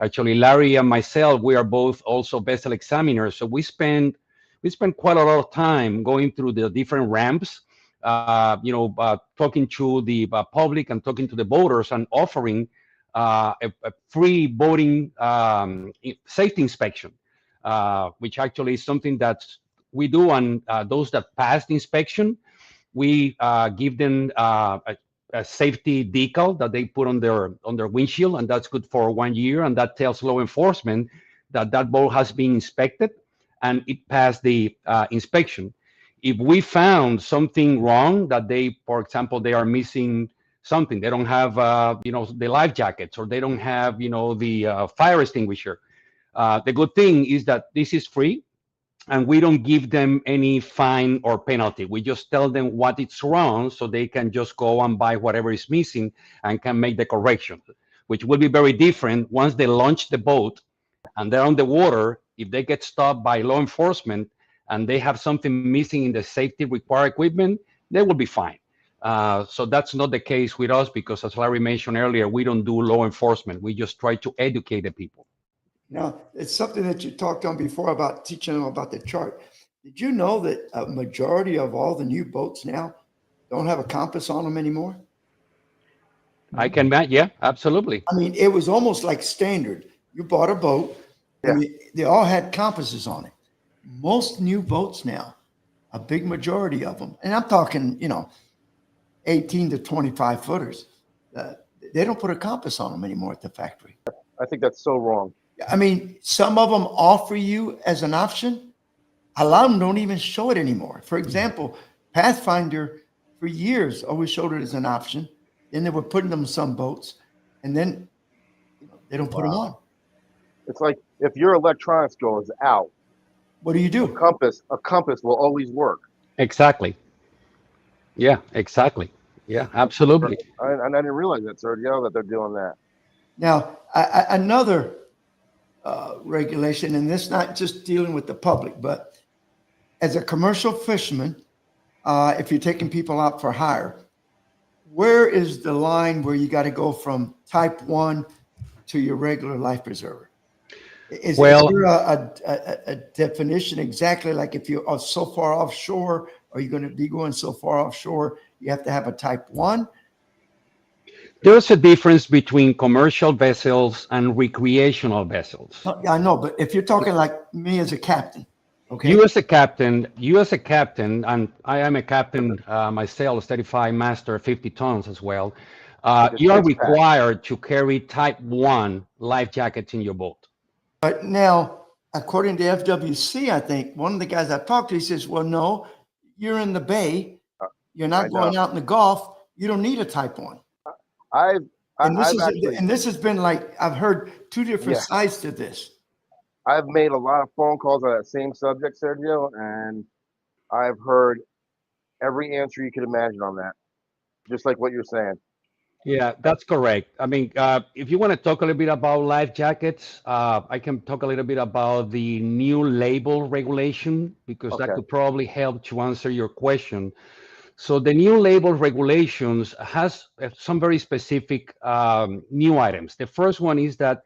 Actually, Larry and myself, we are both also vessel examiners. So we spend quite a lot of time going through the different ramps, talking to the public and talking to the boaters and offering a free boating safety inspection, which actually is something that we do. And those that pass the inspection, we give them a safety decal that they put on their windshield, and that's good for 1 year. And that tells law enforcement that that boat has been inspected and it passed the inspection. If we found something wrong, that they, for example, they are missing something, they don't have the life jackets, or they don't have the fire extinguisher. The good thing is that this is free, and we don't give them any fine or penalty. We just tell them what it's wrong, so they can just go and buy whatever is missing and can make the correction, which will be very different once they launch the boat and they're on the water. If they get stopped by law enforcement and they have something missing in the safety required equipment, they will be fine. So that's not the case with us, because as Larry mentioned earlier, we don't do law enforcement. We just try to educate the people. Now, it's something that you talked on before about teaching them about the chart. Did you know that a majority of all the new boats now don't have a compass on them anymore? I can, yeah, absolutely. I mean, it was almost like standard. You bought a boat, and they all had compasses on it. Most new boats now, a big majority of them, and I'm talking, 18 to 25 footers, they don't put a compass on them anymore at the factory. I think that's so wrong. I mean, some of them offer you as an option. A lot of them don't even show it anymore. For example, Pathfinder for years always showed it as an option. Then they were putting them in some boats, and then they don't put them on. It's like if your electronics goes out, what do you do? A compass will always work. Exactly. Yeah, exactly. Yeah, absolutely. And I didn't realize that, Sergio, that they're doing that. Now, another regulation, and this not just dealing with the public, but as a commercial fisherman, if you're taking people out for hire, where is the line where you got to go from type 1 to your regular life preserver? Is there a definition exactly, like if you are so far offshore, are you going to be going so far offshore, you have to have a type 1? There's a difference between commercial vessels and recreational vessels. I know, but if you're talking like me as a captain, okay. You as a captain, and I am a captain myself, certified master, 50 tons as well. You are required to carry type 1 life jackets in your boat. But now, according to FWC, I think one of the guys I talked to, he says, well, no, you're in the bay. You're not going out in the Gulf. You don't need a type 1. This has been like, I've heard two different sides to this. I've made a lot of phone calls on that same subject, Sergio, and I've heard every answer you could imagine on that, just like what you're saying. Yeah, that's correct. I mean, if you want to talk a little bit about life jackets, I can talk a little bit about the new label regulation, because that could probably help to answer your question. So the new label regulations has some very specific new items. The first one is that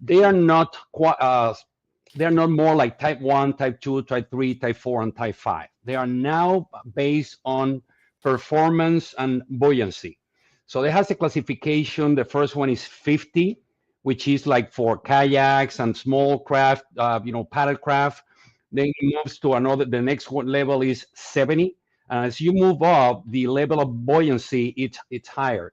they are not more like type 1, type 2, type 3, type 4, and type 5. They are now based on performance and buoyancy. So it has a classification. The first one is 50, which is like for kayaks and small craft, paddle craft. Then it moves to the next level is 70. And as you move up, the level of buoyancy, it's higher.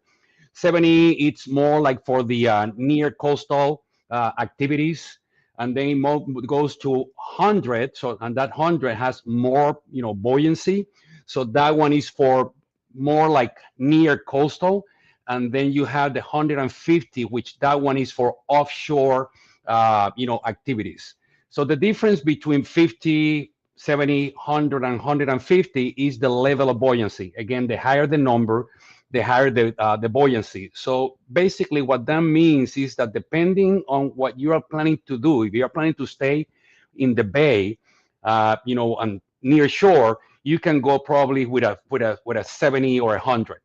70, it's more like for the near coastal activities. And then it goes to 100. And that 100 has more, buoyancy. So that one is for more like near coastal. And then you have the 150, which that one is for offshore, activities. So the difference between 50, 70, 100, and 150 is the level of buoyancy. Again, the higher the number, the higher the buoyancy. So basically what that means is that depending on what you are planning to do, if you are planning to stay in the bay, and near shore, you can go probably with a 70 or 100.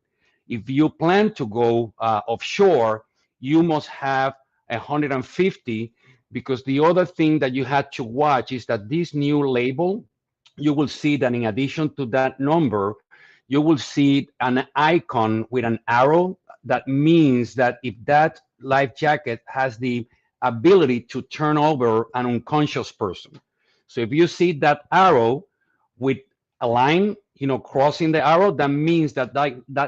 If you plan to go offshore, you must have 150, because the other thing that you had to watch is that this new label, you will see that in addition to that number, you will see an icon with an arrow. That means that if that life jacket has the ability to turn over an unconscious person. So if you see that arrow with a line, crossing the arrow, that means that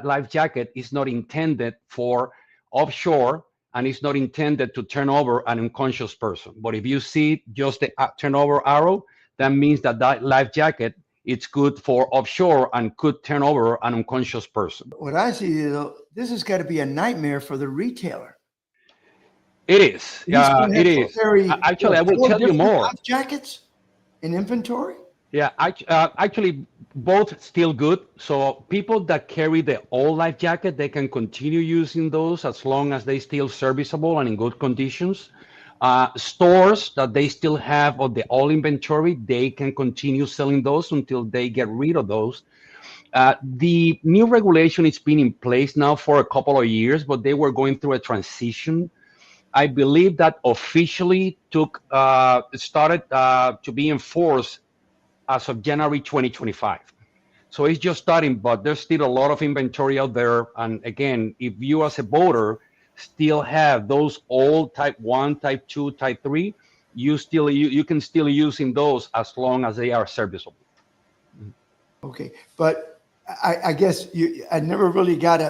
life jacket is not intended for offshore, and it's not intended to turn over an unconscious person. But if you see just the turnover arrow, that means that life jacket, it's good for offshore and could turn over an unconscious person. What I see, though, this has got to be a nightmare for the retailer. It is. It is. Actually, I will tell you more. Life jackets in inventory? Yeah, actually, both still good. So people that carry the old life jacket, they can continue using those as long as they still serviceable and in good conditions. Stores that they still have of the old inventory, they can continue selling those until they get rid of those. The new regulation has been in place now for a couple of years, but they were going through a transition. I believe that officially started to be enforced as of January 2025. So it's just starting, but there's still a lot of inventory out there. And again, if you as a boater still have those old type 1, type 2, type 3, you can still using those as long as they are serviceable. Okay, but I guess I never really got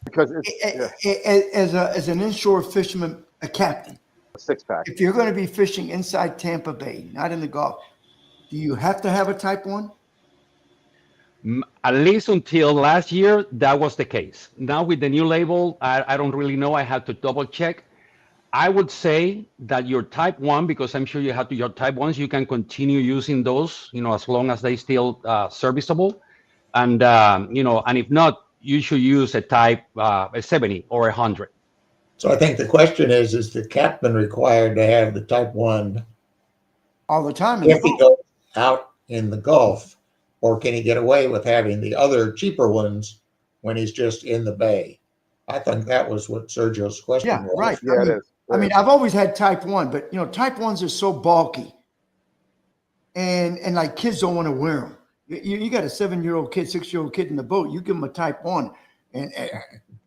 because as an inshore fisherman, a captain, a six-pack. If you're going to be fishing inside Tampa Bay, not in the Gulf, do you have to have a Type 1? At least until last year, that was the case. Now with the new label, I don't really know. I have to double check. I would say that your Type 1, because I'm sure you have your Type 1s, you can continue using those, as long as they still serviceable. And, and if not, you should use a Type a 70 or 100. So I think the question is the captain required to have the Type 1 all the time if he goes out in the Gulf, or can he get away with having the other cheaper ones when he's just in the bay? I think that was what Sergio's question was. Right. Yeah, it is. I mean, I've always had Type 1, but Type 1s are so bulky, and like kids don't want to wear them. You got a 7-year-old kid, 6-year-old kid in the boat, you give them a Type 1, and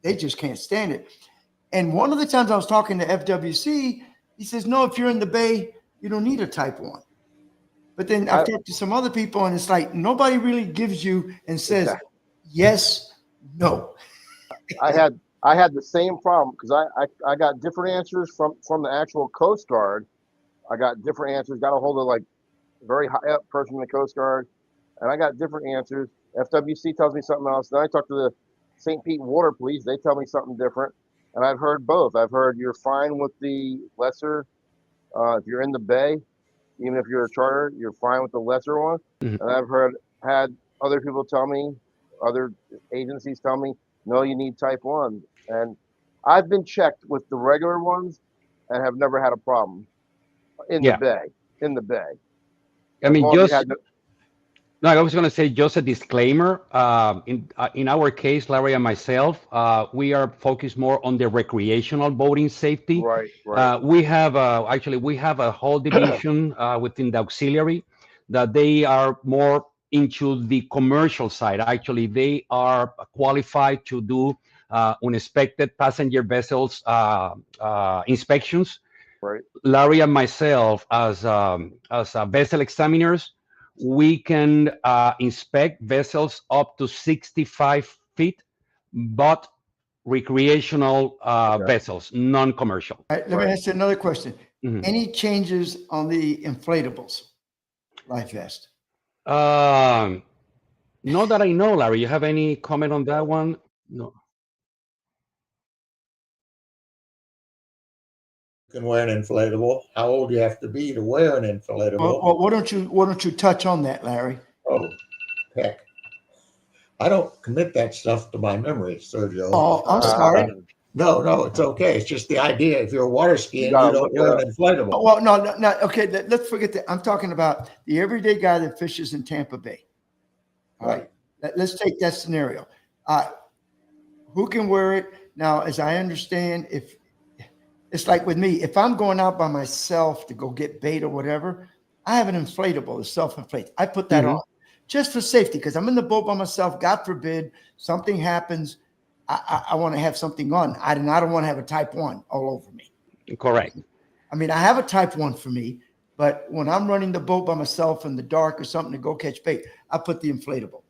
they just can't stand it. And one of the times I was talking to FWC, he says, no, if you're in the bay, you don't need a Type 1. But then I've talked to some other people, and it's like nobody really gives you and says, yes, no. I had the same problem because I got different answers from the actual Coast Guard. I got different answers, got a hold of like a very high up person in the Coast Guard, and I got different answers. FWC tells me something else. Then I talk to the St. Pete Water Police. They tell me something different. And I've heard both. I've heard you're fine with the lesser. If you're in the bay, even if you're a charter, you're fine with the lesser one. Mm-hmm. And I've had other people tell me, other agencies tell me, no, you need Type 1. And I've been checked with the regular ones and have never had a problem in the bay. In the bay. I mean, no, I was going to say just a disclaimer. In our case, Larry and myself, we are focused more on the recreational boating safety. Right. We have a whole division within the auxiliary that they are more into the commercial side. Actually, they are qualified to do uninspected passenger vessels inspections. Right. Larry and myself, as vessel examiners, we can inspect vessels up to 65 feet, but recreational vessels, non-commercial. Let me ask you another question. Mm-hmm. Any changes on the inflatables life vest? Not that I know, Larry. You have any comment on that one? No. Can wear an inflatable. How old do you have to be to wear an inflatable? Well, why don't you touch on that, Larry? Oh, heck. I don't commit that stuff to my memory, Sergio. Oh, I'm sorry. No, it's okay. It's just the idea. If you're water skiing, you don't wear an inflatable. Well, no. Okay, let's forget that. I'm talking about the everyday guy that fishes in Tampa Bay. All right. Let's take that scenario. Who can wear it? Now, as I understand, if it's like with me, if I'm going out by myself to go get bait or whatever, I have an inflatable, it's self-inflate. I put that on just for safety because I'm in the boat by myself. God forbid something happens. I want to have something on. I don't want to have a type 1 all over me. Correct. I mean, I have a type 1 for me, but when I'm running the boat by myself in the dark or something to go catch bait, I put the inflatable.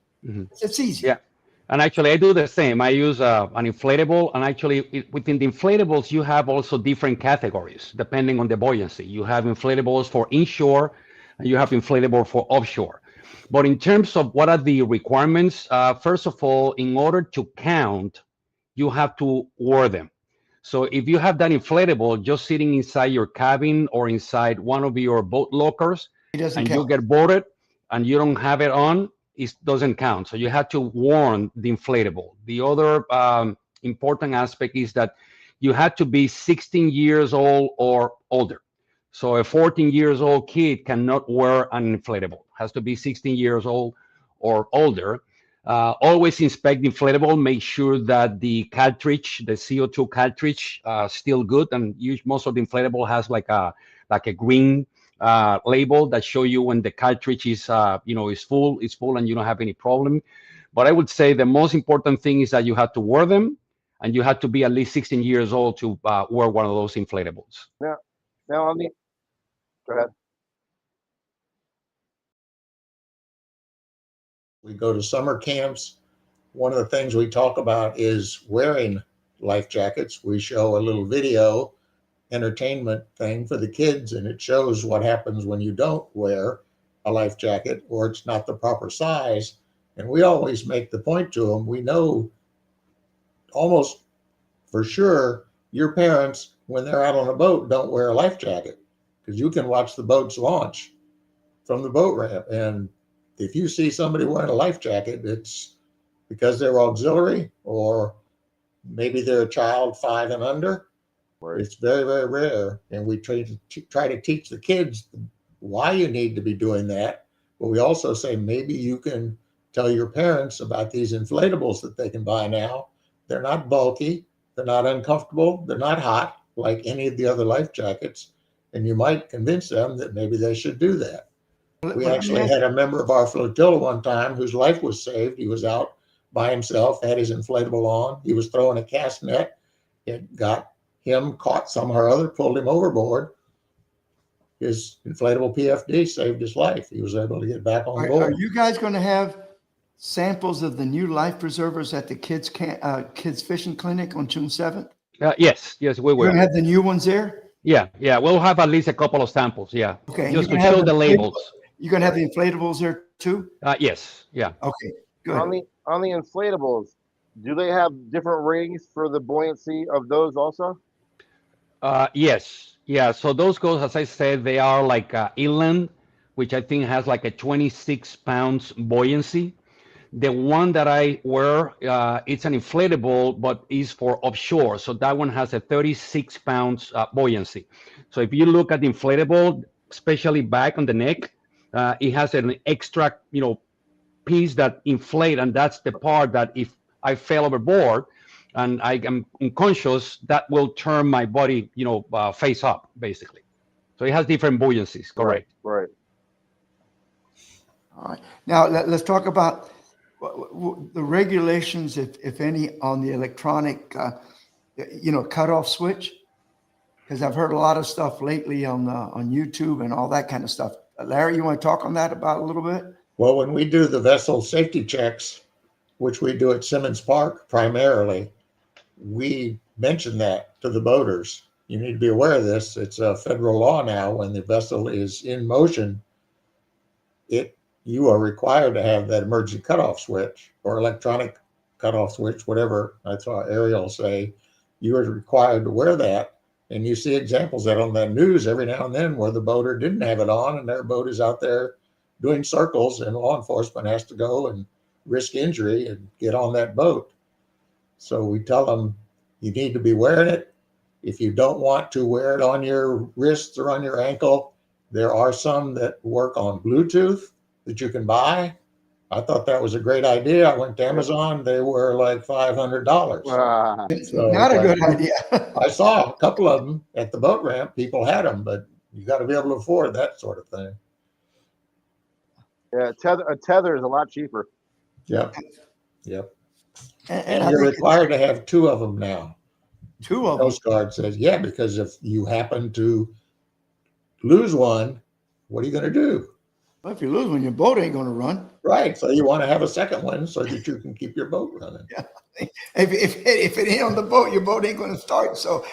It's easy. Yeah. And actually, I do the same. I use an inflatable, and actually, within the inflatables, you have also different categories depending on the buoyancy. You have inflatables for inshore, and you have inflatable for offshore. But in terms of what are the requirements, first of all, in order to count, you have to wear them. So if you have that inflatable just sitting inside your cabin or inside one of your boat lockers, and you get boarded and you don't have it on, it doesn't count. So you have to warn the inflatable. The other important aspect is that you have to be 16 years old or older. So a 14 years old kid cannot wear an inflatable. Has to be 16 years old or older. Always inspect the inflatable. Make sure that the cartridge, the CO2 cartridge, still good. And most of the inflatable has like a green label that show you when the cartridge is is full, and you don't have any problem. But I would say the most important thing is that you have to wear them, and you have to be at least 16 years old to wear one of those inflatables. Now go ahead. We go to summer camps. One of the things we talk about is wearing life jackets. We show a little video entertainment thing for the kids, and it shows what happens when you don't wear a life jacket or it's not the proper size. And we always make the point to them, we know almost for sure your parents, when they're out on a boat, don't wear a life jacket, because you can watch the boats launch from the boat ramp. And if you see somebody wearing a life jacket, it's because they're auxiliary, or maybe they're a child 5 and under. Right. It's very, very rare. And we try to teach the kids why you need to be doing that. But we also say maybe you can tell your parents about these inflatables that they can buy now. They're not bulky. They're not uncomfortable. They're not hot like any of the other life jackets. And you might convince them that maybe they should do that. We actually had a member of our flotilla one time whose life was saved. He was out by himself, had his inflatable on. He was throwing a cast net. It got him caught somehow or other, pulled him overboard. His inflatable PFD saved his life. He was able to get back on board. Are you guys going to have samples of the new life preservers at the kids fishing clinic on June 7th? Yes, we will. You're going to have the new ones there? Yeah, we'll have at least a couple of samples. Yeah. Okay. Just to show the labels. You're going to have the inflatables there too? Yes. Yeah. Okay. Good. On the inflatables, do they have different rings for the buoyancy of those also? Yes. Yeah. So those goes, as I said, they are like inland, which I think has like a 26 pounds buoyancy. The one that I wear, it's an inflatable, but is for offshore. So that one has a 36 pounds buoyancy. So if you look at the inflatable, especially back on the neck, it has an extra, piece that inflate, and that's the part that if I fell overboard and I am unconscious, that will turn my body, face up, basically. So it has different buoyancies, correct? Right. All right. Now let's talk about the regulations, if any, on the electronic, cutoff switch, because I've heard a lot of stuff lately on YouTube and all that kind of stuff. Larry, you want to talk on that about a little bit? Well, when we do the vessel safety checks, which we do at Simmons Park primarily, we mention that to the boaters. You need to be aware of this. It's a federal law now. When the vessel is in motion, you are required to have that emergency cutoff switch or electronic cutoff switch, whatever. That's what Ariel say. You are required to wear that. And you see examples of that on the news every now and then where the boater didn't have it on and their boat is out there doing circles and law enforcement has to go and risk injury and get on that boat. So we tell them you need to be wearing it. If you don't want to wear it on your wrists or on your ankle, there are some that work on Bluetooth that you can buy I thought that was a great idea. I went to Amazon. They were like $500. So Not a good idea. I saw a couple of them at the boat ramp. People had them, but you got to be able to afford that sort of thing. Yeah, a tether is a lot cheaper. Yep. Yep. And You're required to have 2 of them now. 2 of The them. Coast Guard says, yeah, because if you happen to lose one, what are you going to do? Well, if you lose one, your boat ain't going to run. Right. So you want to have a second one so that you can keep your boat running. Yeah. If it ain't on the boat, your boat ain't going to start. So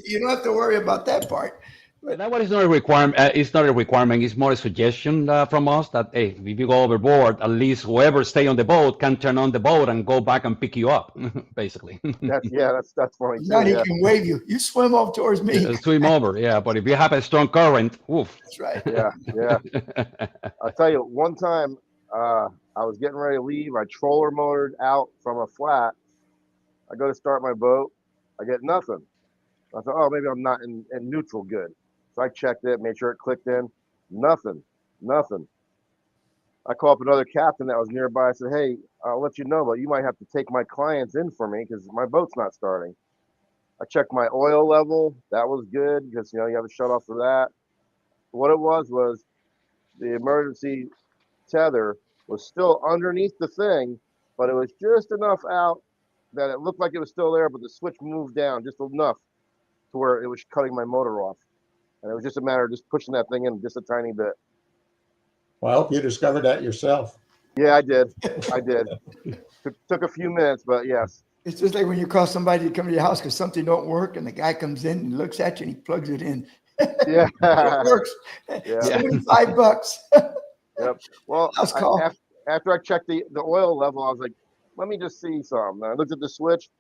you don't have to worry about that part. That one is not a requirement. It's not a requirement. It's more a suggestion from us that hey, if you go overboard, at least whoever stay on the boat can turn on the boat and go back and pick you up, basically. That's funny too. Now he Yeah. can wave you. You swim off towards me. Swim over, yeah. But if you have a strong current, oof. That's right. Yeah. I'll tell you, one time I was getting ready to leave. I troller motored out from a flat. I go to start my boat. I get nothing. I thought, oh, maybe I'm not in neutral good. So I checked it, made sure it clicked in. Nothing. I call up another captain that was nearby. I said, hey, I'll let you know, but you might have to take my clients in for me because my boat's not starting. I checked my oil level. That was good because, you have a shut off for that. What it was the emergency tether was still underneath the thing, but it was just enough out that it looked like it was still there, but the switch moved down just enough to where it was cutting my motor off. And it was just a matter of just pushing that thing in just a tiny bit. Well, I hope you discovered that yourself. Yeah, I did. Took a few minutes, but yes. It's just like when you call somebody to come to your house because something don't work, and the guy comes in and looks at you and he plugs it in. Yeah. It works. Yeah. $75. Yep. Well, Last call. after I checked the oil level, I was like, let me just see something. And I looked at the switch.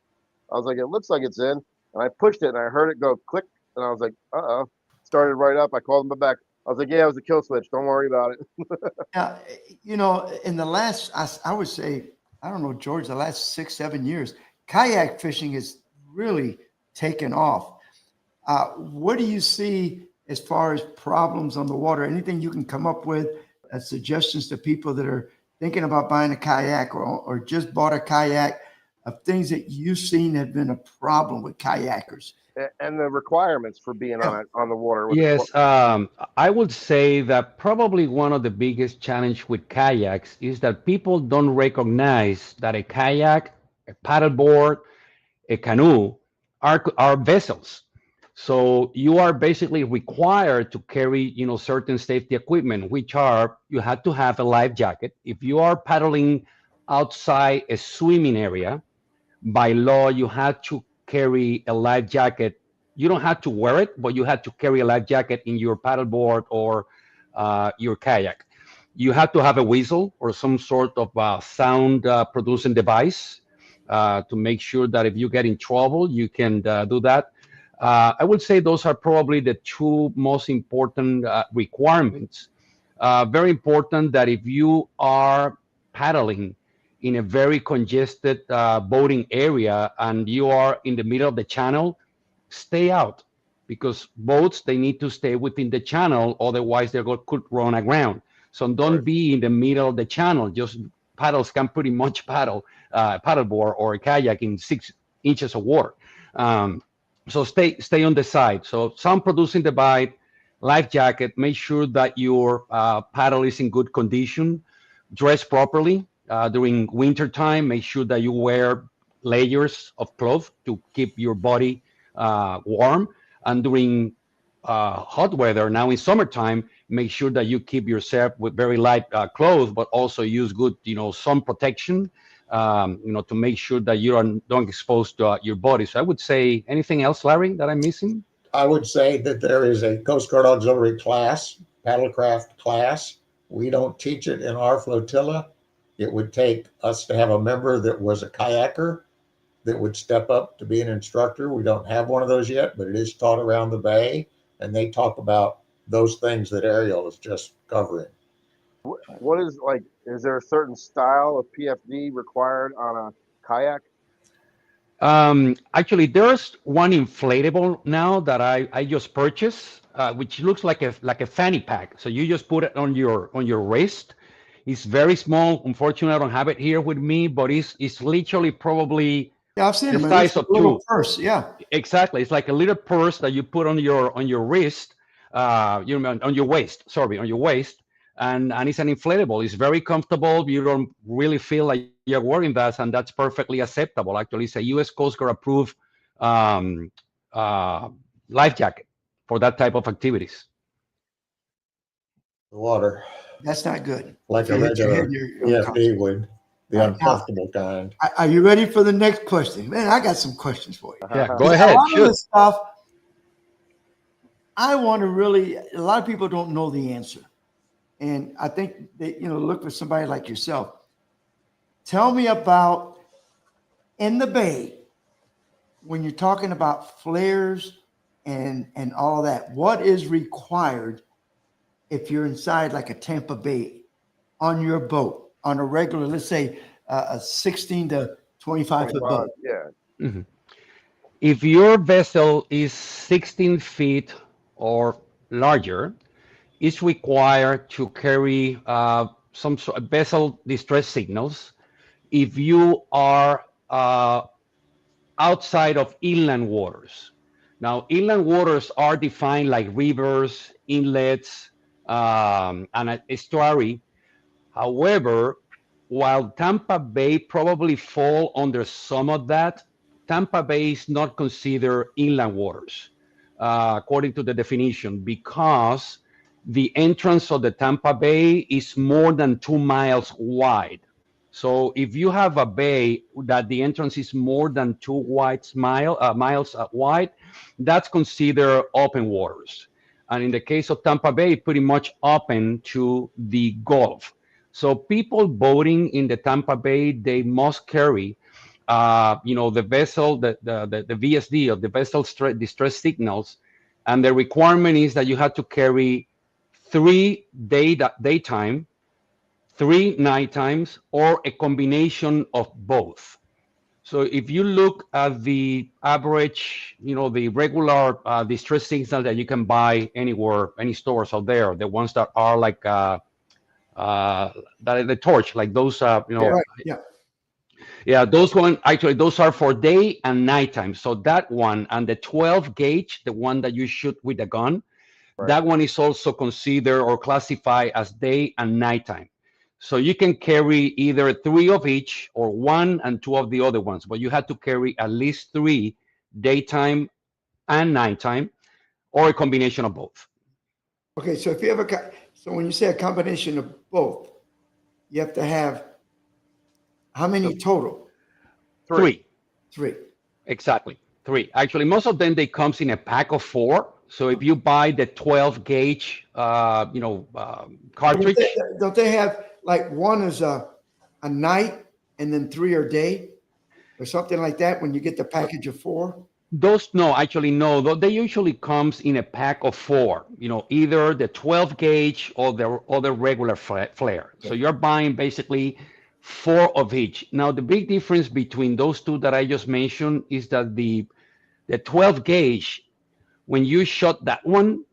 I was like, it looks like it's in. And I pushed it and I heard it go click. And I was like, uh-oh. Started right up. I called him back. I was like, yeah, it was a kill switch. Don't worry about it. Now, in the last, I would say, I don't know, George, the last 6-7 years, kayak fishing has really taken off. What do you see as far as problems on the water? Anything you can come up with as suggestions to people that are thinking about buying a kayak or just bought a kayak, of things that you've seen have been a problem with kayakers? And the requirements for being on the water. Yes, I would say that probably one of the biggest challenge with kayaks is that people don't recognize that a kayak, a paddleboard, a canoe are vessels. So you are basically required to carry, certain safety equipment, which are you have to have a life jacket. If you are paddling outside a swimming area, by law you have to carry a life jacket. You don't have to wear it, but you have to carry a life jacket in your paddleboard or your kayak. You have to have a whistle or some sort of sound producing device to make sure that if you get in trouble, you can do that. I would say those are probably the 2 most important requirements. Very important that if you are paddling in a very congested boating area and you are in the middle of the channel, stay out, because boats, they need to stay within the channel, otherwise they could run aground. So don't be in the middle of the channel. Just paddles can pretty much paddleboard or a kayak in 6 inches of water. So stay on the side. So sound producing device, life jacket, make sure that your paddle is in good condition, dress properly. During winter time, make sure that you wear layers of clothes to keep your body warm. And during hot weather, now in summertime, make sure that you keep yourself with very light clothes, but also use good, sun protection, to make sure that you don't expose to your body. So I would say, anything else, Larry, that I'm missing? I would say that there is a Coast Guard auxiliary class, paddlecraft class. We don't teach it in our flotilla. It would take us to have a member that was a kayaker that would step up to be an instructor. We don't have one of those yet, but it is taught around the bay, and they talk about those things that Ariel is just covering. What is there a certain style of PFD required on a kayak? Actually, there's one inflatable now that I just purchased, which looks like a fanny pack. So you just put it on your wrist. It's very small. Unfortunately, I don't have it here with me, but it's literally probably Yeah, I've seen the them. size It's a of little two. purse. Yeah. Exactly. It's like a little purse that you put on your wrist, on your waist. Sorry, on your waist, and it's an inflatable. It's very comfortable. You don't really feel like you're wearing that, and that's perfectly acceptable. Actually, it's a U.S. Coast Guard approved um, uh, life jacket for that type of activities. The water, That's not good. like If you a hit your head, regular you're unconscious. PFD would, the All right, now, uncomfortable kind. are you ready for the next question? Man, I got some questions for you. Yeah, Uh-huh. go A ahead. lot of Shoot. this stuff, I want to really, a lot of people don't know the answer. And I think they, look for somebody like yourself. Tell me about in the Bay, when you're talking about flares and all that, what is required if you're inside like a Tampa Bay on your boat on a regular, let's say a 16 to 25 foot boat? Yeah. Mhm. If your vessel is 16 feet or larger, it's required to carry some sort of vessel distress signals. If you are outside of inland waters. Now, inland waters are defined like rivers, inlets, and an estuary. However, while Tampa Bay probably fall under some of that, Tampa Bay is not considered inland waters, according to the definition, because the entrance of the Tampa Bay is more than 2 miles wide. So if you have a bay that the entrance is more than miles wide, that's considered open waters. And in the case of Tampa Bay, pretty much open to the Gulf. So people boating in the Tampa Bay, they must carry, the vessel, the VSD, or the vessel distress signals, and the requirement is that you have to carry 3 daytime, 3 night times, or a combination of both. So if you look at the average, the regular distress signal that you can buy anywhere, any stores out there, the ones that are like the torch, like those, Right. Yeah. yeah, those are for day and nighttime. So that one and the 12 gauge, the one that you shoot with the gun, Right. that one is also considered or classified as day and nighttime. So you can carry either 3 of each or 1 and 2 of the other ones, but you have to carry at least 3 daytime and nighttime, or a combination of both. Okay. So if you have so when you say a combination of both, you have to have how many total? 3. 3. Exactly. 3. Actually, most of them, they comes in a pack of 4. So if you buy the 12 gauge, cartridge, Don't they have like one is a night and then 3 are day or something like that when you get the package of 4? no, actually, no. They usually comes in a pack of 4, either the 12 gauge or the regular flare. So you're buying basically 4 of each. Now, the big difference between those two that I just mentioned is that the 12 gauge, when you shot that one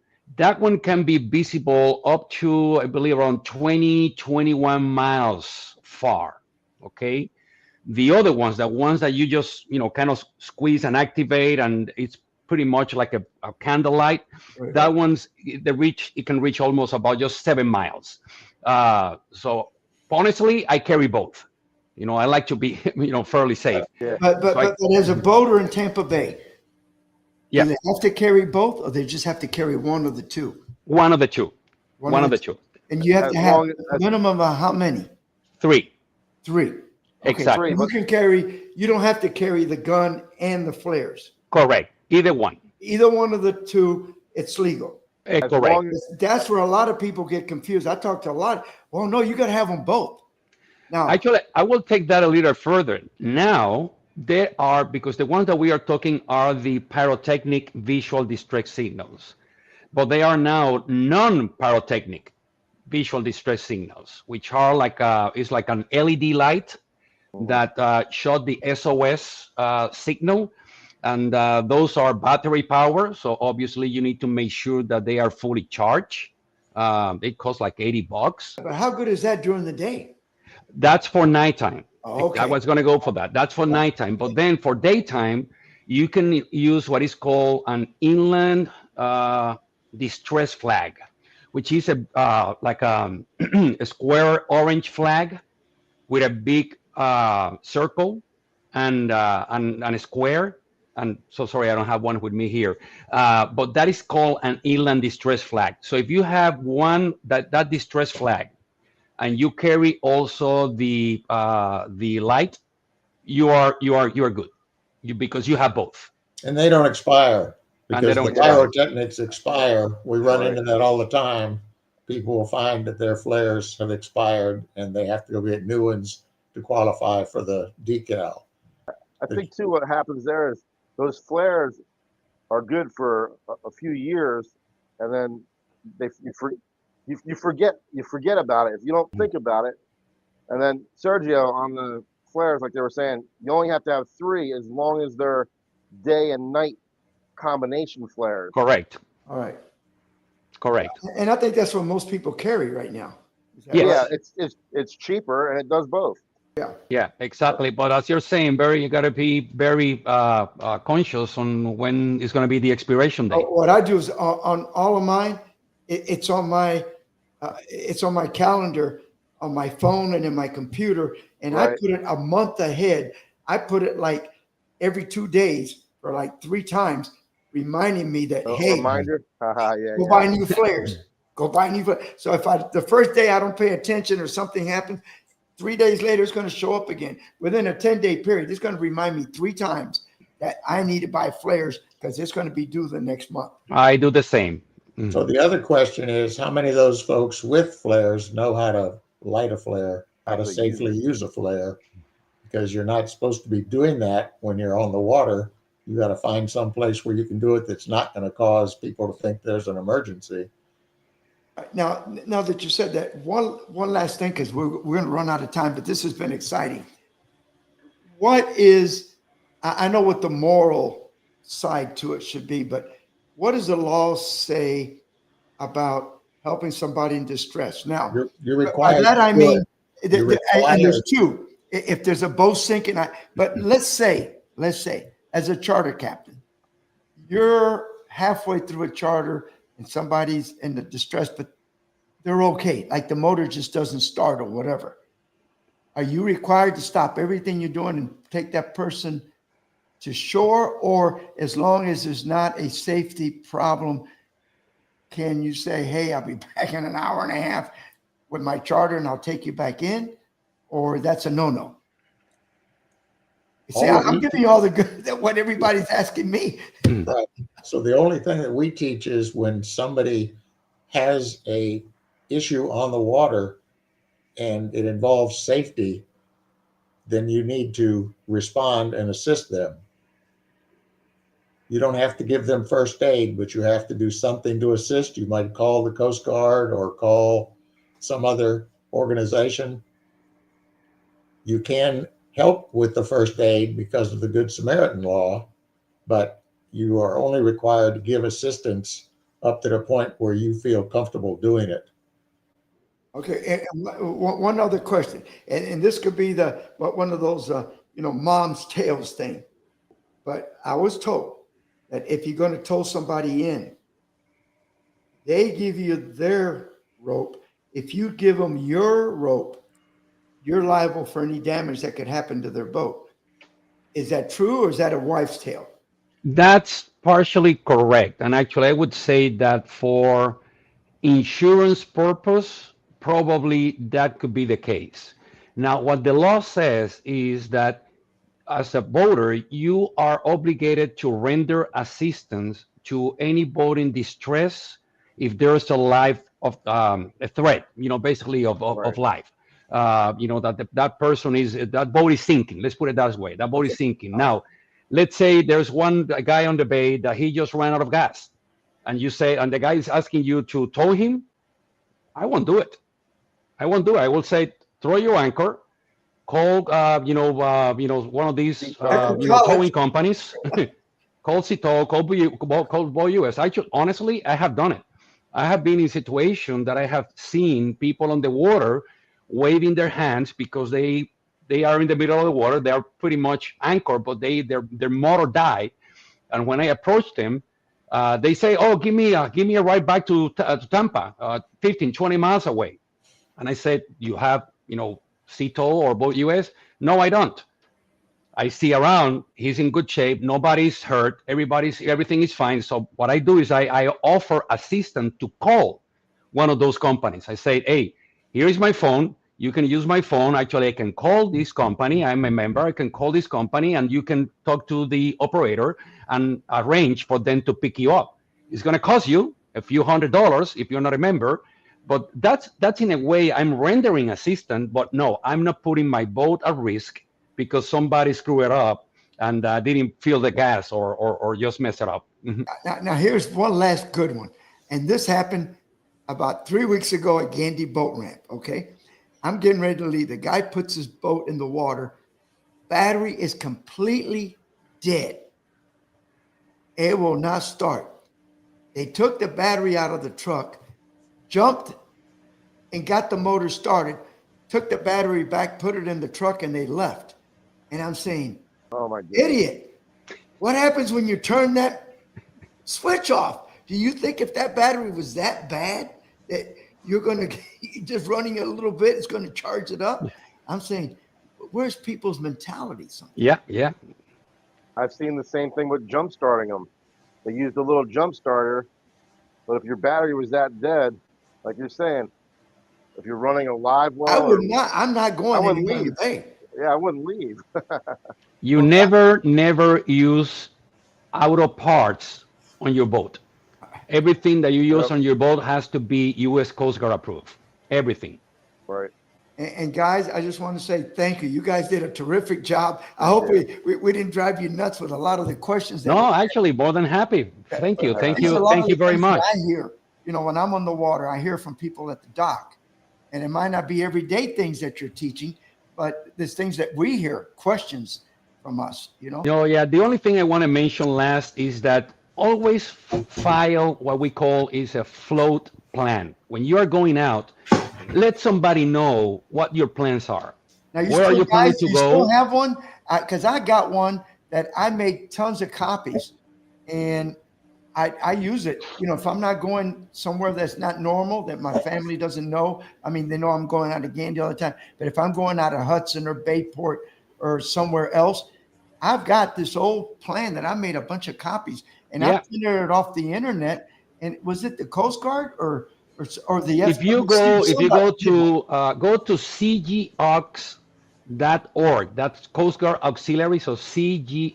can be visible up to, I believe, around 20, 21 miles far. Okay. The other ones, the ones that you just, kind of squeeze and activate, and it's pretty much like a candlelight. Right. That one's it can reach almost about just 7 miles. So honestly, I carry both. I like to be, fairly safe. Yeah. But as a boater in Tampa Bay, Yeah. do they have to carry both, or they just have to carry one of the two? One of the two. One of the two. And you have As to have long a minimum of how many? 3. 3. Okay, Exactly. so you don't have to carry the gun and the flares. Correct. Either one. Either one of the two, it's legal. As Correct. long as, That's where a lot of people get confused. I talk to a lot. Well, no, you got to have them both. Now, Actually, I will take that a little further. Now, there are, because the ones that we are talking are the pyrotechnic visual distress signals, but they are now non-pyrotechnic visual distress signals, which are it's like an LED light that shot the SOS signal, and those are battery power. So obviously you need to make sure that they are fully charged. It costs like $80. But how good is that during the day? That's for nighttime. Oh, okay. I was going to go for that. That's for nighttime. But then for daytime, you can use what is called an inland distress flag, which is like a square orange flag with a big circle and a square. And so sorry, I don't have one with me here. But that is called an inland distress flag. So if you have one that distress flag, and you carry also the light, you are good. Because you have both. And they don't expire And they because don't the expire. pyrotechnics expire. We run into that all the time. People will find that their flares have expired and they have to go get new ones to qualify for the decal. I think too, what happens there is those flares are good for a few years, and then you forget about it if you don't think about it. And then Sergio, on the flares, like they were saying, you only have to have 3 as long as they're day and night combination flares. Correct. All right. Correct. And I think that's what most people carry right now. Is that Yes. Yeah, it's cheaper and it does both. Yeah, exactly. But as you're saying, Barry, you got to be very conscious on when is going to be the expiration date. What I do is on all of mine, it's on my calendar on my phone and in my computer, and I Right. put it a month ahead. I put it like every 2 days or like 3 times, reminding me that, hey, Reminder. Yeah. go buy new flares. Go buy new flares. So if the first day I don't pay attention or something happens, 3 days later it's going to show up again. Within a 10-day period, it's going to remind me 3 times that I need to buy flares because it's going to be due the next month. I do the same. So the other question is, how many of those folks with flares know how to light a flare, how to Actually safely use a flare? Because you're not supposed to be doing that when you're on the water. You got to find some place where you can do it that's not going to cause people to think there's an emergency. Now that you said that, one last thing, because we're going to run out of time, but this has been exciting. What is, I know what the moral side to it should be, but what does the law say about helping somebody in distress? Now, You're by required. that I to do mean, it. You're and there's required. 2. If there's a boat sinking, but let's say, as a charter captain, you're halfway through a charter and somebody's in the distress, but they're okay. Like the motor just doesn't start or whatever. Are you required to stop everything you're doing and take that person to shore? Or as long as there's not a safety problem, can you say, hey, I'll be back in an hour and a half with my charter and I'll take you back in? Or that's a no-no? See, I'm giving you all the good, what everybody's asking me. Right. So the only thing that we teach is when somebody has a issue on the water and it involves safety, then you need to respond and assist them. You don't have to give them first aid, but you have to do something to assist. You might call the Coast Guard or call some other organization. You can help with the first aid because of the Good Samaritan law, but you are only required to give assistance up to the point where you feel comfortable doing it. Okay, and one other question, and this could be one of those mom's tales thing, but I was told that if you're going to tow somebody in, they give you their rope. If you give them your rope, you're liable for any damage that could happen to their boat. Is that true, or is that a wife's tale? That's partially correct. And actually, I would say that for insurance purpose, probably that could be the case. Now, what the law says is that as a boater, you are obligated to render assistance to any boat in distress if there's a threat, basically of life. That boat is sinking. Let's put it that way. That boat is sinking. Now, let's say there's a guy on the bay that he just ran out of gas, and the guy is asking you to tow him. I won't do it. I will say, throw your anchor, call, one of these, towing companies, call Cito, call Boat US. Honestly, I have done it. I have been in situation that I have seen people on the water waving their hands because they are in the middle of the water. They are pretty much anchored, but their motor died. And when I approached them, they say, "Oh, give me a ride back to Tampa, 15, 20 miles away." And I said, "You have, CTOL or Boat US?" "No, I don't." I see around, he's in good shape. Nobody's hurt. Everything is fine. So what I do is I offer assistance to call one of those companies. I say, "Hey, here is my phone. You can use my phone. Actually, I can call this company. I'm a member. I can call this company and you can talk to the operator and arrange for them to pick you up. It's going to cost you a few $100s if you're not a member." But that's in a way I'm rendering assistance, but no, I'm not putting my boat at risk because somebody screwed it up and didn't fill the gas or just mess it up. Mhm. Now, here's one last good one. And this happened about 3 weeks ago at Gandy Boat Ramp. Okay. I'm getting ready to leave. The guy puts his boat in the water. Battery is completely dead. It will not start. They took the battery out of the truck, jumped and got the motor started, took the battery back, put it in the truck, and they left. And I'm saying, Oh my God. idiot, what happens when you turn that switch off? Do you think if that battery was that bad that you're going to just running it a little bit, it's going to charge it up? I'm saying, where's people's mentality? Yeah. I've seen the same thing with jump starting them. They used a little jump starter, but if your battery was that dead, like you're saying, if you're running a live well, I'm not going anywhere in the bay. Yeah, I wouldn't leave. You never use auto parts on your boat. Everything that you use on your boat has to be U.S. Coast Guard approved. Everything. Right. And guys, I just want to say thank you. You guys did a terrific job. I hope we didn't drive you nuts with a lot of the questions. No, actually, more than happy. Thank you very much. I hear, when I'm on the water, I hear from people at the dock, and it might not be everyday things that you're teaching, but there's things that we hear, questions from us. Yeah. The only thing I want to mention last is that always file what we call is a float plan. When you are going out, let somebody know what your plans are. Now, where are you planning to go? Still have one? Because I got one that I make tons of copies, and I use it. If I'm not going somewhere that's not normal, that my family doesn't know. I mean, they know I'm going out of Gandy all the time. But if I'm going out of Hudson or Bayport or somewhere else, I've got this old plan that I made a bunch of copies, and I printed it off the internet. And was it the Coast Guard or the? If you go to cgox.org, that's Coast Guard Auxiliary, so cgox.org,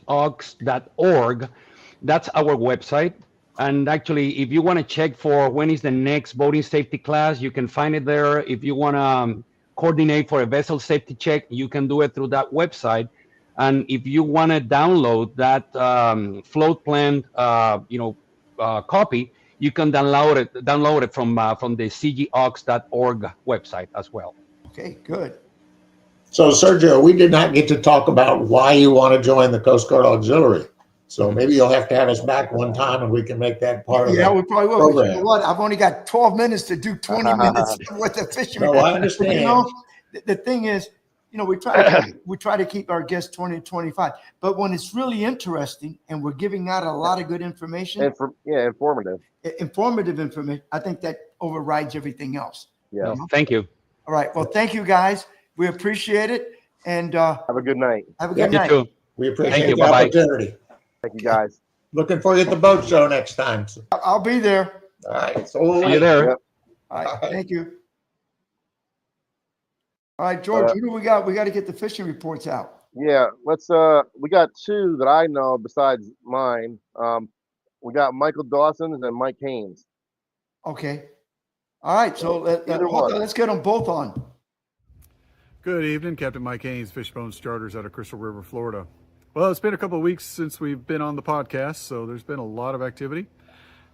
that's our website. And actually, if you want to check for when is the next boating safety class, you can find it there. If you want to coordinate for a vessel safety check, you can do it through that website. And if you want to download that float plan, copy, you can download it from the cgox.org website as well. Okay, good. So, Sergio, we did not get to talk about why you want to join the Coast Guard Auxiliary. So maybe you'll have to have us back one time and we can make that part of the we probably will. program. You know what? I've only got 12 minutes to do 20 minutes worth of fishing. No, I understand. The thing is, we try to keep our guests 20 to 25. But when it's really interesting and we're giving out a lot of good information, informative information, I think that overrides everything else. Yeah. Thank you. All right. Well, thank you guys. We appreciate it. And have a good night. Have a good night. You too. We appreciate the Bye-bye. opportunity. Thank you, guys. Looking for you at the boat show next time. I'll be there. All right. So See you there. Yep. All right. Thank you. All right, George, who do we got? We got to get the fishing reports out. Yeah, let's we got two that I know besides mine. We got Michael Dawson's and Mike Haynes. Okay. All right, so let's get them both on. Good evening, Captain Mike Haynes, Fishbones Charters out of Crystal River, Florida. Well, it's been a couple of weeks since we've been on the podcast, so there's been a lot of activity.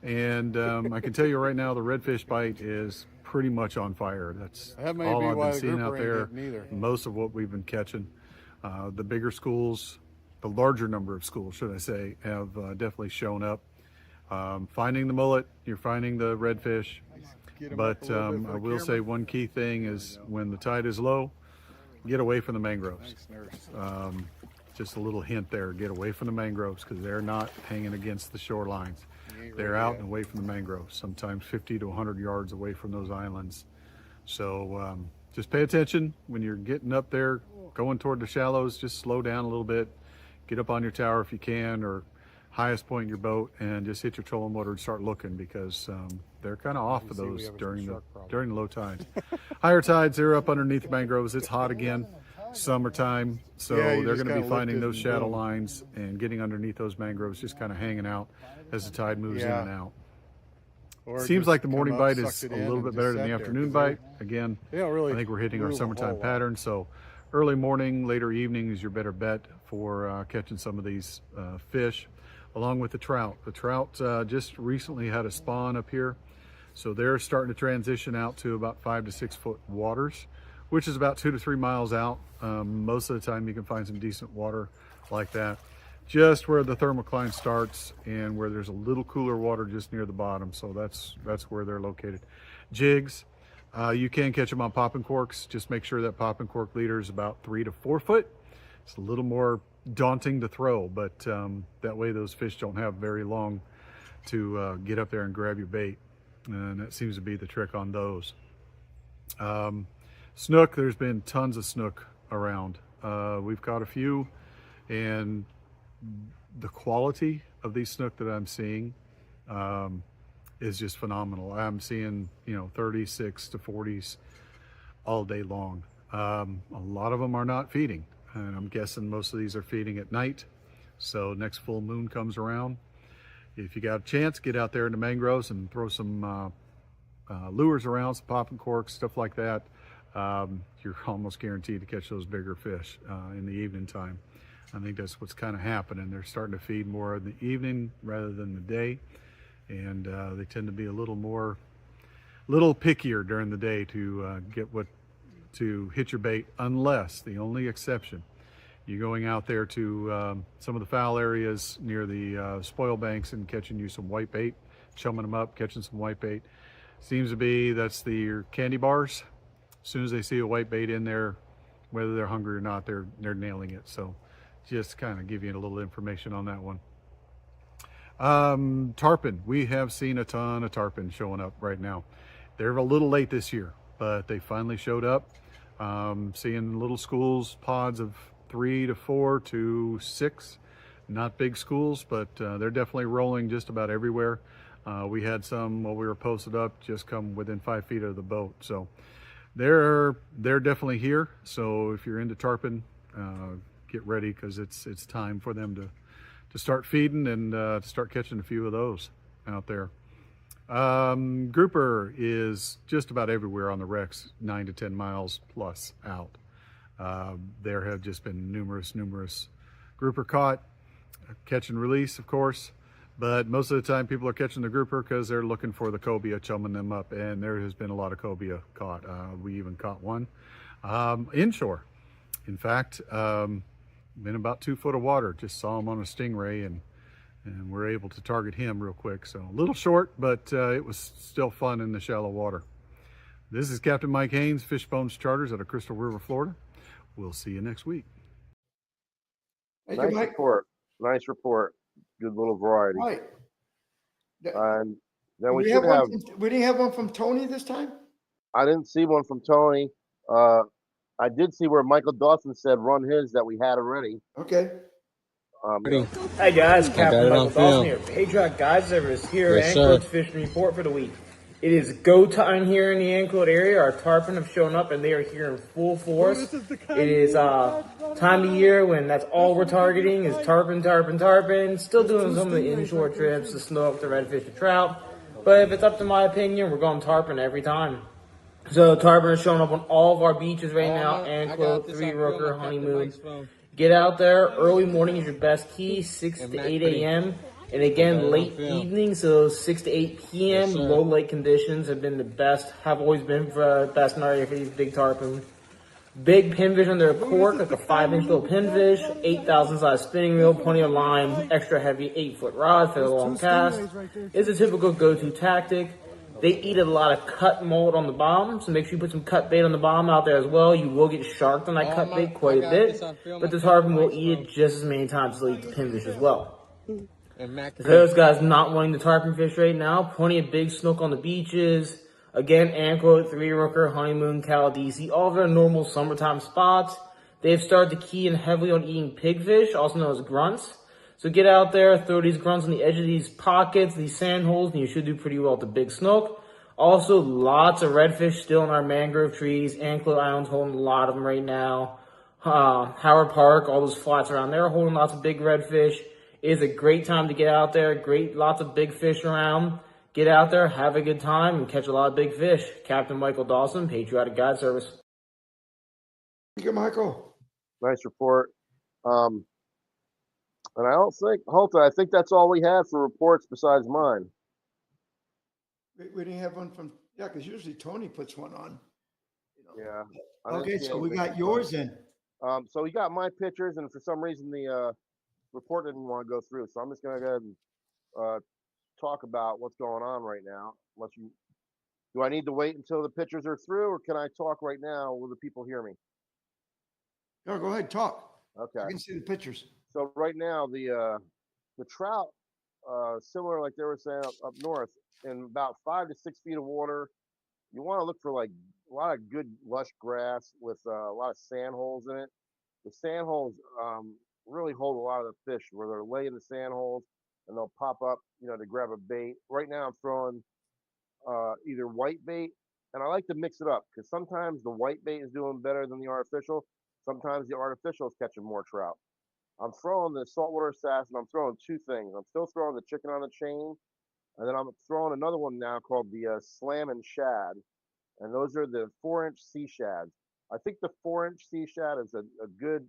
And I can tell you right now, the redfish bite is pretty much on fire. That's all I've been seeing out there. Most of what we've been catching. The bigger schools, the larger number of schools, should I say, have definitely shown up. Finding the mullet, you're finding the redfish. But I will say one key thing is when the tide is low, get away from the mangroves. Just a little hint there, get away from the mangroves because they're not hanging against the shorelines. They're out and away from the mangroves, sometimes 50 to 100 yards away from those islands. So just pay attention when you're getting up there, going toward the shallows, just slow down a little bit, get up on your tower if you can, or highest point in your boat, and just hit your trolling motor and start looking because they're kind of off of those during the low tides. Higher tides, they're up underneath the mangroves. It's hot again, summertime, so they're going to be finding those shadow lines and getting underneath those mangroves, just kind of hanging out as the tide moves in and out. Seems like the morning bite is a little bit better than the afternoon bite. Again, I think we're hitting our summertime pattern, so early morning, later evening is your better bet for catching some of these fish, along with the trout. The trout just recently had a spawn up here, so they're starting to transition out to about 5 to 6 foot waters, which is about 2 to 3 miles out. Most of the time you can find some decent water like that, just where the thermocline starts and where there's a little cooler water just near the bottom. So that's where they're located. Jigs, you can catch them on popping corks. Just make sure that popping cork leader is about 3 to 4 foot. It's a little more daunting to throw, but that way those fish don't have very long to get up there and grab your bait. And that seems to be the trick on those. Snook, there's been tons of snook around. We've caught a few, and the quality of these snook that I'm seeing is just phenomenal. I'm seeing 36 to 40s all day long. A lot of them are not feeding, and I'm guessing most of these are feeding at night. So next full moon comes around, if you got a chance, get out there in the mangroves and throw some lures around, some popping corks, stuff like that. You're almost guaranteed to catch those bigger fish in the evening time. I think that's what's kind of happening. They're starting to feed more in the evening rather than the day, and they tend to be a little pickier during the day to to hit your bait, unless the only exception, you're going out there to some of the foul areas near the spoil banks and catching you some white bait, chumming them up, catching some white bait. Seems to be that's the candy bars. As soon as they see a white bait in there, whether they're hungry or not, they're nailing it. So just kind of give you a little information on that one. Tarpon, we have seen a ton of tarpon showing up right now. They're a little late this year, but they finally showed up. Seeing little schools, pods of 3 to 4 to 6, not big schools, but they're definitely rolling just about everywhere. We had some while we were posted up just come within 5 feet of the boat. So they're definitely here. So if you're into tarpon, get ready, because it's time for them to start feeding and to start catching a few of those out there. Grouper is just about everywhere on the wrecks, 9 to 10 miles plus out. There have just been numerous grouper caught, catch and release, of course, but most of the time people are catching the grouper because they're looking for the cobia, chumming them up, and there has been a lot of cobia caught. We even caught one inshore. In fact, in about 2 foot of water, just saw him on a stingray, and we're able to target him real quick. So a little short, but it was still fun in the shallow water. This is Captain Mike Haynes, Fishbones Charters out of Crystal River, Florida. We'll see you next week. Thank you, Mike. Nice report. Good little variety. Right. And then we didn't have one from Tony this time? I didn't see one from Tony. I did see where Michael Dawson said run his that we had already. Okay. Hey guys, Captain Michael Dawson here. Patriot Guide Service here at Anklet Fishing Report for the week. It is go time here in the Anklet area. Our tarpon have shown up and they are here in full force. It is time of year when that's all we're targeting is tarpon. Still doing some of the inshore trips, the snook, the redfish, the trout. But if it's up to my opinion, we're going tarpon every time. So tarpon is showing up on all of our beaches right now. Anklet, Three Rooker, Honeymoon. Get out there. Early morning is your best key, 6 to 8 a.m. And again, late evening, so 6 to 8 p.m. Low lake conditions have been the best, have always been for best in our area for these big tarpon. Big pinfish under a cork, like a 5-inch little pinfish, 8,000 size spinning reel, plenty of line, extra heavy 8-foot rod for the long cast. It's a typical go-to tactic. They eat a lot of cut mold on the bottom, so make sure you put some cut bait on the bottom out there as well. You will get sharked on that cut bait quite a bit, but the tarpon will eat it just as many times as they'll eat the pinfish as well. For those guys not wanting the tarpon fish right now, plenty of big snook on the beaches. Again, anklet, three rooker, honeymoon, Caladisi, all their normal summertime spots. They've started to key in heavily on eating pigfish, also known as grunts. So get out there, throw these grunts on the edge of these pockets, these sand holes, and you should do pretty well with the big snook. Also, lots of redfish still in our mangrove trees. Anklet Island's holding a lot of them right now. Howard Park, all those flats around there are holding lots of big redfish. It is a great time to get out there. Lots of big fish around. Get out there, have a good time, and catch a lot of big fish. Captain Michael Dawson, Patriotic Guide Service. Thank you, Michael. Nice report. And I don't think, Holta, I think that's all we have for reports besides mine. We didn't have one from, because usually Tony puts one on. Yeah. Okay, so we got yours in. So we got my pictures, and for some reason the report didn't want to go through. So I'm just going to go ahead and talk about what's going on right now. Do I need to wait until the pictures are through, or can I talk right now? Will the people hear me? No, go ahead, talk. Okay. I can see the pictures. So right now the trout, similar like they were saying up north, in about 5 to 6 feet of water, you want to look for like a lot of good lush grass with a lot of sand holes in it. The sand holes really hold a lot of the fish where they're laying the sand holes and they'll pop up, to grab a bait. Right now I'm throwing either white bait, and I like to mix it up because sometimes the white bait is doing better than the artificial. Sometimes the artificial is catching more trout. I'm throwing the saltwater assassin. I'm throwing two things. I'm still throwing the chicken on the chain, and then I'm throwing another one now called the slam and shad, and those are the 4-inch sea shads. I think the 4-inch sea shad is a good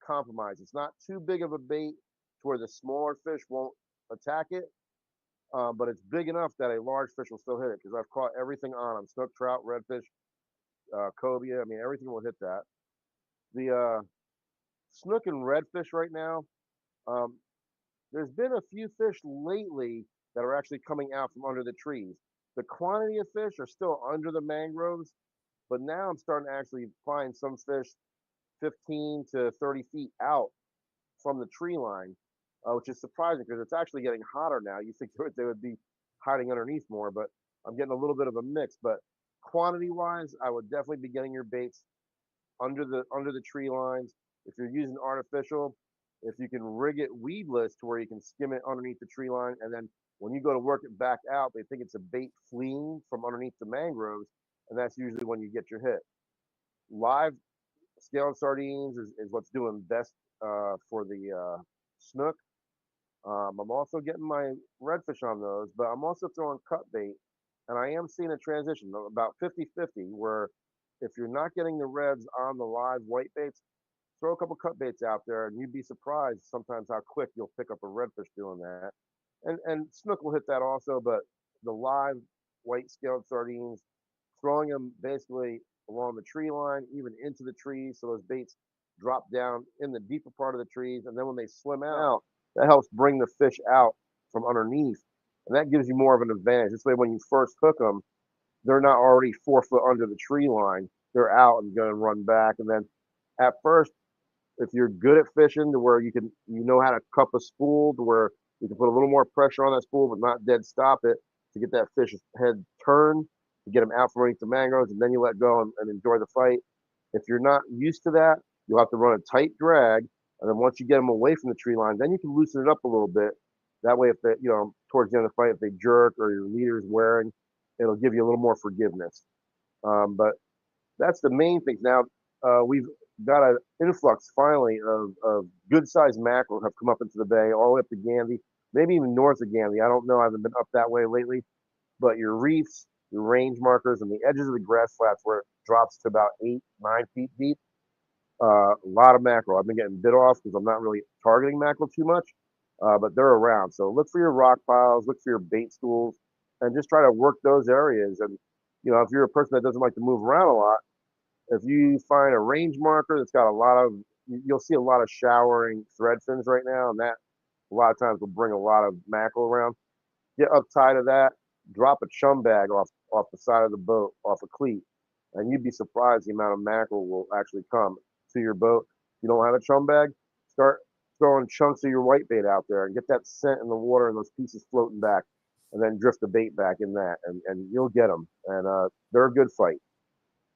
compromise. It's not too big of a bait to where the smaller fish won't attack it, but it's big enough that a large fish will still hit it because I've caught everything on them: snook, trout, redfish, cobia. I mean, everything will hit that. The snook and redfish right now, there's been a few fish lately that are actually coming out from under the trees. The quantity of fish are still under the mangroves, but now I'm starting to actually find some fish 15 to 30 feet out from the tree line, which is surprising because it's actually getting hotter now. You think they would be hiding underneath more, but I'm getting a little bit of a mix. But quantity-wise, I would definitely be getting your baits under the tree lines. If you're using artificial, if you can rig it weedless to where you can skim it underneath the tree line, and then when you go to work it back out, they think it's a bait fleeing from underneath the mangroves, and that's usually when you get your hit. Live scaled sardines is what's doing best for the snook. I'm also getting my redfish on those, but I'm also throwing cut bait, and I am seeing a transition about 50-50, where if you're not getting the reds on the live white baits, throw a couple cut baits out there, and you'd be surprised sometimes how quick you'll pick up a redfish doing that. And snook will hit that also, but the live white scaled sardines, throwing them basically along the tree line, even into the trees, so those baits drop down in the deeper part of the trees, and then when they swim out, that helps bring the fish out from underneath, and that gives you more of an advantage. This way, when you first hook them, they're not already 4 foot under the tree line. They're out and going to run back. And then at first, if you're good at fishing to where you know how to cup a spool to where you can put a little more pressure on that spool, but not dead stop it to get that fish's head turned, to get him out from underneath the mangroves, and then you let go and enjoy the fight. If you're not used to that, you'll have to run a tight drag. And then once you get them away from the tree line, then you can loosen it up a little bit. That way, if they, towards the end of the fight, if they jerk or your leader's wearing, it'll give you a little more forgiveness. But that's the main thing. Now, we've got an influx finally of good-sized mackerel have come up into the bay, all the way up to Gandy, maybe even north of Gandy. I don't know. I haven't been up that way lately. But your reefs, your range markers, and the edges of the grass flats where it drops to about 8-9 feet deep, a lot of mackerel. I've been getting bit off because I'm not really targeting mackerel too much, but they're around. So look for your rock piles, look for your bait stools, and just try to work those areas. And, if you're a person that doesn't like to move around a lot, If you find a range marker that's got a lot of, you'll see a lot of showering thread fins right now, and that a lot of times will bring a lot of mackerel around. Get uptight of that, drop a chum bag off the side of the boat, off a cleat, and you'd be surprised the amount of mackerel will actually come to your boat. If you don't have a chum bag, start throwing chunks of your whitebait out there and get that scent in the water and those pieces floating back, and then drift the bait back in that, and you'll get them. And they're a good fight.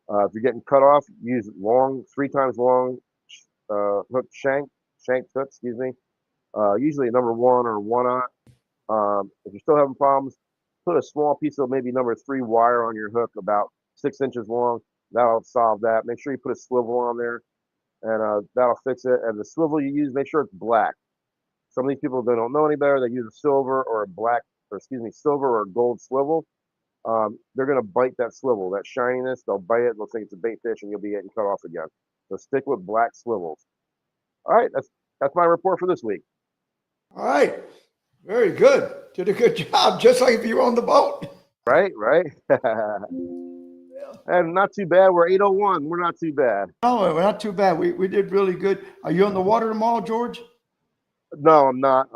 If you're getting cut off, use long, 3 times long hook shanked hook, excuse me. Usually a number 1 or 1/0. If you're still having problems, put a small piece of maybe number 3 wire on your hook about 6 inches long. That'll solve that. Make sure you put a swivel on there, and that'll fix it. And the swivel you use, make sure it's black. Some of these people, they don't know any better. They use a silver or silver or gold swivel. They're going to bite that swivel, that shininess. They'll bite it. They'll think it's a bait fish, and you'll be getting cut off again. So stick with black swivels. All right, that's my report for this week. All right. Very good. Did a good job, just like if you were on the boat. Right. And not too bad. We're 8:01. We're not too bad. No, we're not too bad. We did really good. Are you on the water tomorrow, George? No, I'm not.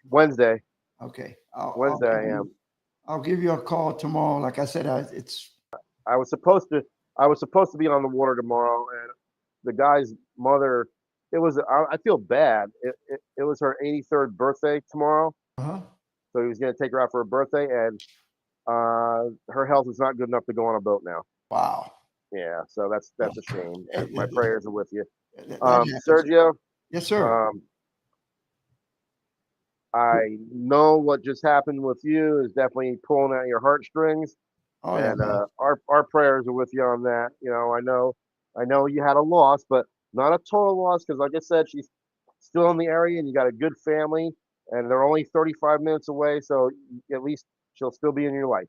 Wednesday. Okay. Wednesday I am. I'll give you a call tomorrow. Like I said, I was supposed to be on the water tomorrow, and the guy's mother. I feel bad. It was her 83rd birthday tomorrow. Uh-huh. So he was going to take her out for her birthday, and her health is not good enough to go on a boat now. Wow. Yeah, so that's a shame. My prayers are with you, That Sergio. Yes, sir. I know what just happened with you is definitely pulling at your heartstrings, and our prayers are with you on that. You know, I know you had a loss, but not a total loss, because like I said, she's still in the area, and you got a good family, and they're only 35 minutes away, so at least she'll still be in your life.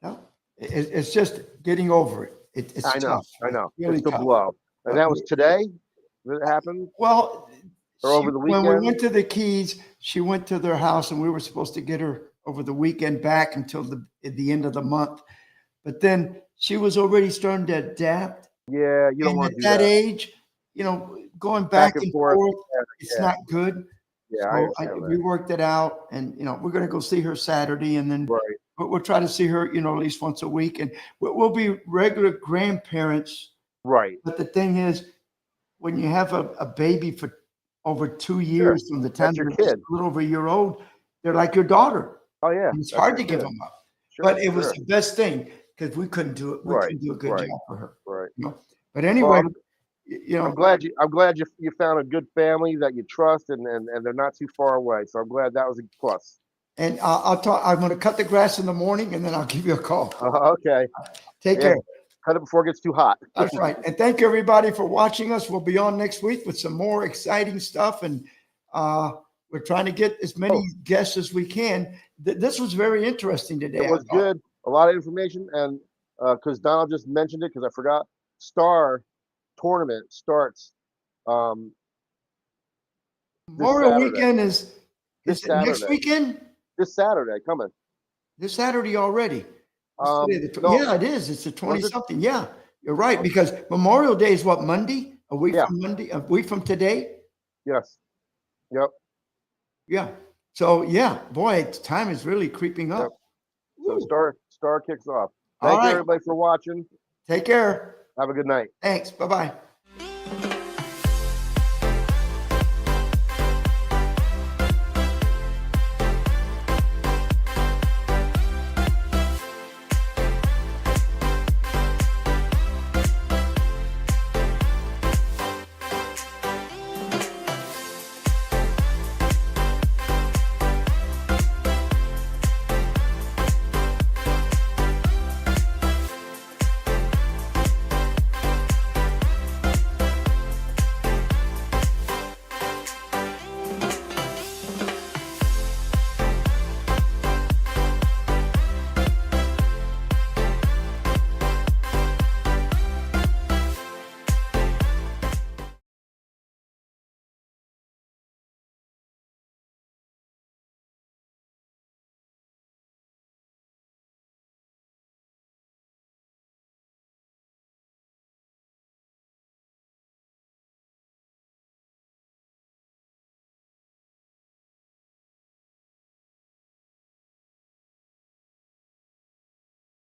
No, it's just getting over it. It's tough. I know. Really it's a tough. blow. And that was today that it happened? Well, Or over the weekend? when we went to the Keys, she went to their house, and we were supposed to get her over the weekend back until the end of the month. But then she was already starting to adapt. Yeah, you don't want to do at that. age, going back and forth, it's not good. Yeah, So we worked it out, and we're going to go see her Saturday, and then right. we'll try to see her, at least once a week, and we'll be regular grandparents. Right. But the thing is, when you have a baby for over 2 years from the time That's your they're kid. a little over a year old, they're like your daughter. Oh yeah. And it's hard to give them up. Sure, But it was the best thing, because we couldn't do it. We couldn't do a good job for her. Right. But anyway, I'm glad you found a good family that you trust, and they're not too far away. So I'm glad that was a plus. And I'm going to cut the grass in the morning, and then I'll give you a call. Okay. Take care. Cut it before it gets too hot. That's right. And thank you, everybody, for watching us. We'll be on next week with some more exciting stuff. And we're trying to get as many guests as we can. This was very interesting today. It was good. A lot of information. And because Donald just mentioned it, because I forgot, Star Tournament starts Memorial Weekend is it next weekend? This Saturday coming. This Saturday already. No. Yeah, it is. It's the 20-something. Yeah, you're right. Because Memorial Day is what, Monday? A week from Monday? A week from today? Yes. Yep. Yeah. So, yeah, boy, time is really creeping up. Yep. So Star kicks off. Thank you, everybody, for watching. Take care. Have a good night. Thanks. Bye-bye.